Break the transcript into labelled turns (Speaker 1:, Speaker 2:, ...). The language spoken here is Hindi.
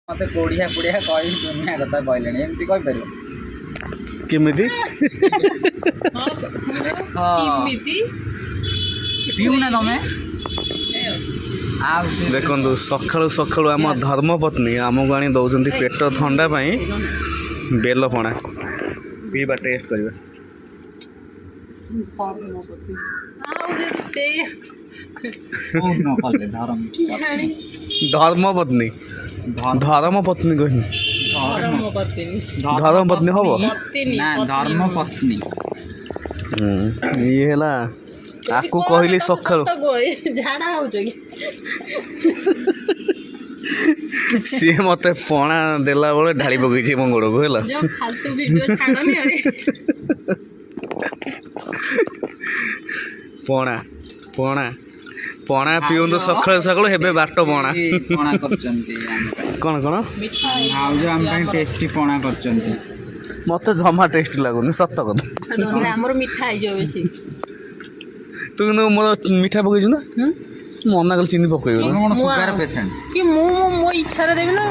Speaker 1: मत कोड़िया पुड़िया कह दुनिया कथा कहले एमती कह पार
Speaker 2: केमिति
Speaker 1: पीऊना तुम
Speaker 2: देखो सकालू सकालू आम धर्मपत्नी आमको आनी दौरान पेट थंडा बेल पणा पीवा टेस्ट करवा धर्मपत्नी धर्मपत्नी कही धर्मपत्नी हम
Speaker 1: धर्मपत्नी
Speaker 2: ये है आपको कहली सकाल सी मत पणा देला बेले ढाली पकई मो गोड़ को पणा पणा पणा पिउँ सकाल सकाल हे बाट पणा
Speaker 1: पणा
Speaker 2: कौन कौन
Speaker 1: भाज आम टेस्टी पणा कर
Speaker 2: मत जमा टेस्ट लगुनि सत कथा
Speaker 3: मिठा बेसी
Speaker 2: तू कि मोर मीठा पकई ना मना कल चिनी पकई
Speaker 1: सुगर पेसेंट
Speaker 3: कि मो इच्छा देवी ना